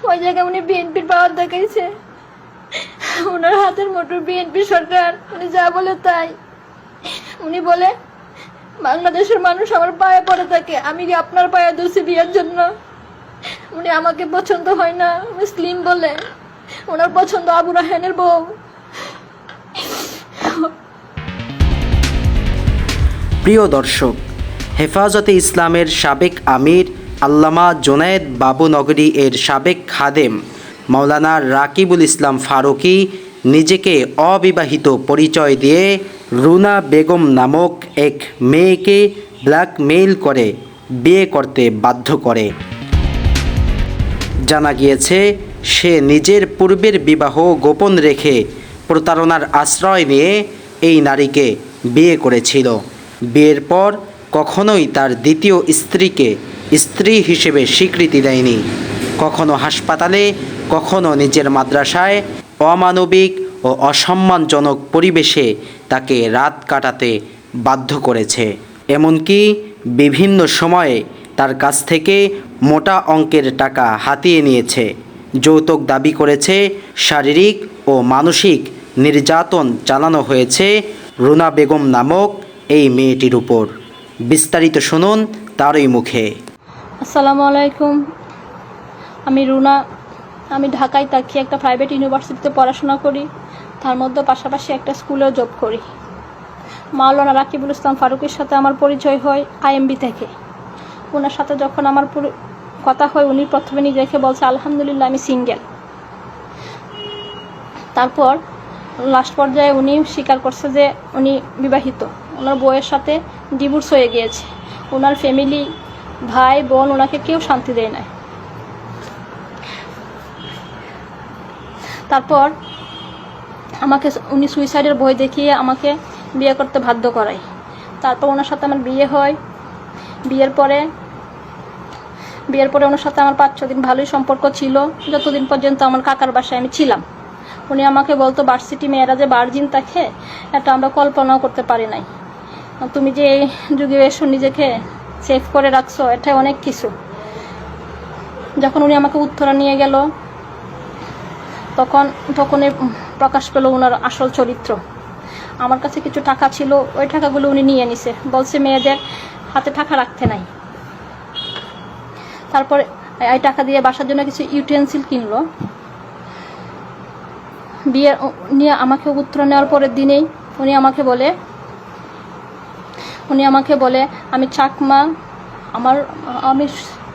ওই জায়গায় উনি বিএনপির পাওয়ার দেখাইছে, ওনার হাতের মোটর বিএনপি সরকার, উনি যা বলে তাই। উনি বলে বাংলাদেশের মানুষ আমার পায়ে পড়ে থাকে, আমি কি আপনার পায়ে ধরছি বিয়ের জন্য? উনি আমাকে পছন্দ হয় না, মুসলিম বলে। ওনার পছন্দ আবু রায়হানের বউ। প্রিয় দর্শক, হেফাজতে ইসলামের সাবেক আমির আল্লামা জুনায়েদ বাবুনগরী এর সাবেক খাদেম মাওলানা রাকিবুল ইসলাম ফারুকী নিজেকে অবিবাহিত পরিচয় দিয়ে রুনা বেগম নামক এক মেয়েকে ব্ল্যাকমেইল করে বিয়ে করতে বাধ্য করে। জানা গিয়েছে সে নিজের পূর্বের বিবাহ গোপন রেখে প্রতারণার আশ্রয় নিয়ে এই নারীকে বিয়ে করেছিল। বিয়ের পর কখনোই তার দ্বিতীয় স্ত্রীকে স্ত্রী হিসেবে স্বীকৃতি দেয়নি। কখনো হাসপাতালে, কখনো নিজের মাদ্রাসায় অমানবিক ও অসম্মানজনক পরিবেশে তাকে রাত কাটাতে বাধ্য করেছে। এমনকি বিভিন্ন সময়ে তার কাছ থেকে মোটা অঙ্কের টাকা হাতিয়ে নিয়েছে। যৌতুক দাবি করেছে। শারীরিক ও মানসিক নির্যাতন চালানো হয়েছে রুনা বেগম নামক এই মেয়েটির উপর। বিস্তারিত শুনুন তারই মুখে। আসসালামু আলাইকুম, আমি রুনা। আমি ঢাকায় থাকি, একটা প্রাইভেট ইউনিভার্সিটিতে পড়াশোনা করি, তার মধ্যে পাশাপাশি একটা স্কুলেও জব করি। মাওলানা রাকিবুল ইসলাম ফারুকের সাথে আমার পরিচয় হয় আইএমবি থেকে। ওনার সাথে যখন আমার কথা হয়, উনি প্রথমে নিজেকে বলছে আলহামদুলিল্লাহ আমি সিঙ্গেল। তারপর লাস্ট পর্যায়ে উনি স্বীকার করছে যে উনি বিবাহিত, ওনার বউয়ের সাথে ডিভোর্স হয়ে গিয়েছে। ওনার ফ্যামিলি, ভাই বোন ওনাকে কেউ শান্তি দেয় না। তারপর আমাকে উনি সুইসাইডের ভয় দেখিয়ে আমাকে বিয়ে করতে বাধ্য করায়। তারপর ওনার সাথে আমার বিয়ে হয়। বিয়ের পরে ওনার সাথে আমার 5-6 দিন ভালোই সম্পর্ক ছিল, যতদিন পর্যন্ত আমার কাকার বাসায় আমি ছিলাম। উনি আমাকে বলতো ভার্সিটি মেয়েরা যে ভার্জিন থাকে এটা আমরা কল্পনাও করতে পারি নাই, তুমি যে এই যুগে এসো নিজেকে সেভ করে রাখছো, এটা অনেক কিছু। যখন উনি আমাকে উত্তরা নিয়ে গেল তখনই প্রকাশ পেল ওনার আসল চরিত্র। আমার কাছে কিছু টাকা ছিল, ওই টাকাগুলো উনি নিয়ে নিছে, বলছে মেয়েদের হাতে টাকা রাখতে নাই। তারপরে এই টাকা দিয়ে বাসার জন্য কিছু ইউটেন্সিল কিনলো। বিয়ে নিয়ে আমাকে উত্তর নেওয়ার পরের দিনেই উনি আমাকে বলে আমি চাকমা,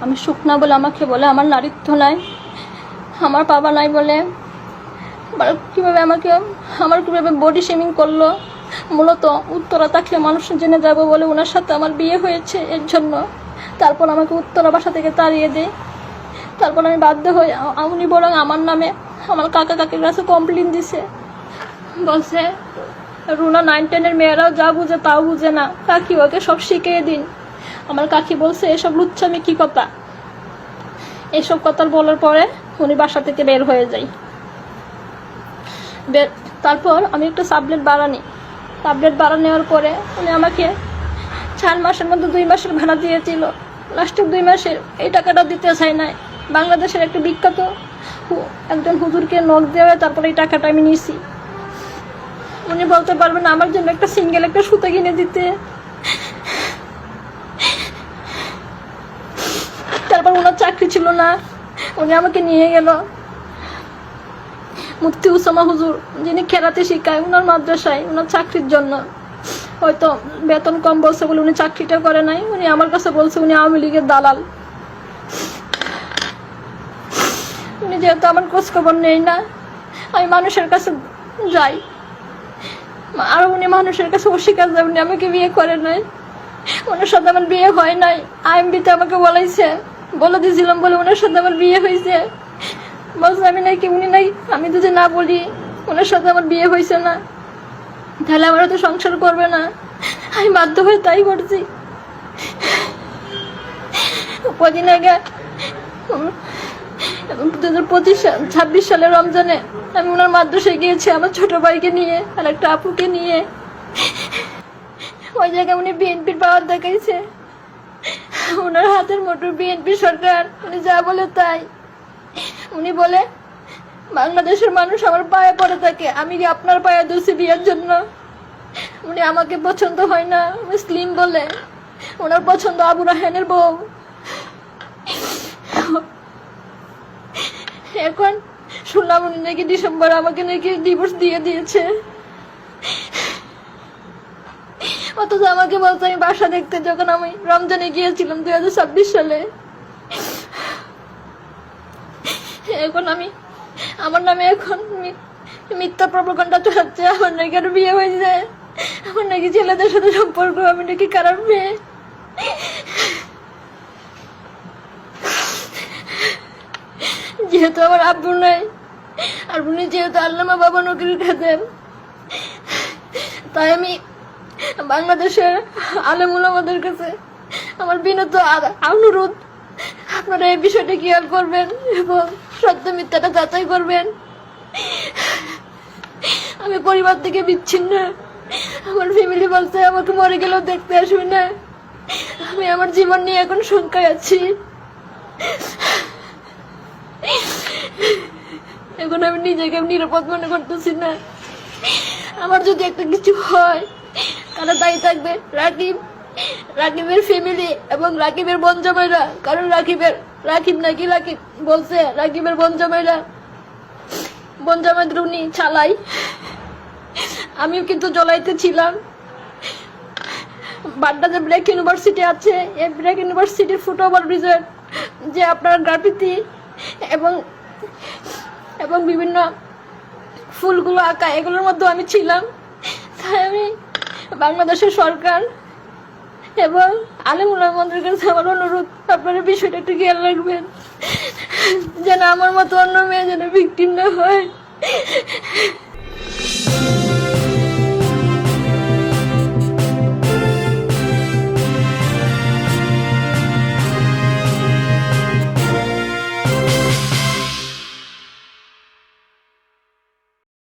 আমি শুকনা বলে আমাকে বলে আমার নারীত্ব নাই, আমার বাবা নাই বলে কীভাবে বডি শেমিং করলো। মূলত উত্তরা থাকলে মানুষ জেনে যাবো বলে ওনার সাথে আমার বিয়ে হয়েছে, এর জন্য। তারপর আমাকে উত্তরা বাসা থেকে তাড়িয়ে দেয়। তারপর আমি বাধ্য হই, উনি বরং আমার নামে আমার কাকা কাকির কাছে কমপ্লেন দিছে, বলছে রুনা 9-10 মেয়েরাও যা বুঝে তাও বুঝে না, কাকি ওকে সব শিখিয়ে দিন। আমার কাকি বলছে এসব লুচ্ছামি কি কথা। এসব কথা বলার পরে উনি বাসা থেকে বের হয়ে যায়। তারপর আমি একটা সাবলেট ভাড়া নেওয়ার পরে উনি আমাকে 4 মাসের মধ্যে 2 মাসের ভাড়া দিয়েছিল। লাস্টের 2 মাসের এই টাকাটা দিতে চায় না। বাংলাদেশের একটা বিখ্যাত একজন হুজুরকে নখ দেওয়া, তারপরে এই টাকাটা আমি নিয়েছি। উনি বলতে পারবেন আমার জন্য একটা সিঙ্গেল একটা সুতা কিনে দিতে। তারপর ওনার চাকরি ছিল না, উনি আমাকে নিয়ে গেল মুফতি উসামা হুজুর, যিনি কেরাতে শিখায়, ওনার মাদ্রাসায় ওনার চাকরির জন্য। হয়তো বেতন কম বলছে বলে উনি চাকরিটা করে নাই। উনি আমার কাছে বলছে উনি আওয়ামী লীগের দালাল। উনি যেহেতু আমার খোঁজ খবর নেই না, আমি মানুষের কাছে যাই, আর উনি মানুষের কাছে অস্বীকার যায় উনি আমাকে বিয়ে করে নাই, ওনার সাথে আমার বিয়ে হয় নাই। আইএমবিতে আমাকে বলে দিয়েছিলাম বলে ওনার সাথে আমার বিয়ে হয়েছে। বলছে আমি যদি না বলি ওনার সাথে আমার বিয়ে হয়েছে না, তাহলে আমার তো সংসার করবে না। আমি বাধ্য হয়ে তাই করছি। কদিন আগে 2026 সালের রমজানে আমি ওনার মাদ্রাসায় গিয়েছি আমার ছোট ভাইকে নিয়ে আর একটা আপুকে নিয়ে। ওই জায়গায় উনি বিএনপির পাওয়ার দেখাইছে, ওনার হাতের মোটর বিএনপি সরকার, উনি যা বলে তাই। উনি বলে বাংলাদেশের মানুষ আমার পায়ে পড়ে থাকে, আমি কি আপনার পায়ে দোষী বিয়ের জন্য? উনি আমাকে পছন্দ হয় না, মুসলিম বলে। ওনার পছন্দ আবু রায়হানের বউ। এখন শুনলাম উনি নাকি ডিসেম্বরে আমাকে নাকি ডিভোর্স দিয়ে দিয়েছে। অথচ আমাকে বলতো আমি বাসা দেখতে, যখন আমি রমজানে গিয়েছিলাম 2026 সালে। এখন আমার নামে এখন মিথ্যা প্রপাগান্ডা চলাচ্ছে, আমার নাকি আরো বিয়ে হয়েছে, আমার নাকি ছেলেদের সাথে সম্পর্ক, আমি নাকি খারাপ মেয়ে। যেহেতু আমার আব্বু নাই, আর উনি যেহেতু আল্লামা বাবা নকির খাদেম, তাই আমি বাংলাদেশের আলেম উলামাদের কাছে আমার বিনত অনুরোধ, আপনারা এই বিষয়টা খেয়াল করবেন এবং সত্য মিথ্যাটা যাচাই করবেন। আমি পরিবার থেকে বিচ্ছিন্ন, আমার ফ্যামিলি বলতে আমাকে মরে গেলেও দেখতে আসবে না। আমি আমার জীবন নিয়ে এখন শঙ্কায় আছি। এখন আমি নিজেকে নিরাপদ মনে করতেছি না। আমার যদি একটা কিছু হয়, কারা দায়ী থাকবে? রাকিবের ফ্যামিলি এবং রাকিবের বোন জামাইরা। কারণ রাকিব নাকি বলছে রাকিবের বোন জামাইদের উনি চালাই। আমিও কিন্তু জলাইতে ছিলাম। বাড্ডা যে ব্রেক ইউনিভার্সিটি আছে, এই ব্রেক ইউনিভার্সিটির ফুটওভার ব্রিজের যে আপনার গ্রাফিতি এবং বিভিন্ন ফুলগুলো আঁকা, এগুলোর মধ্যে আমি ছিলাম। তাই আমি বাংলাদেশের সরকার এবং আলেম উলামাদের কাছে আমার অনুরোধ, আপনারা বিষয়টা একটু খেয়াল রাখবেন, যেন আমার মতো অন্য মেয়ে যেন ভিকটিম না হয়।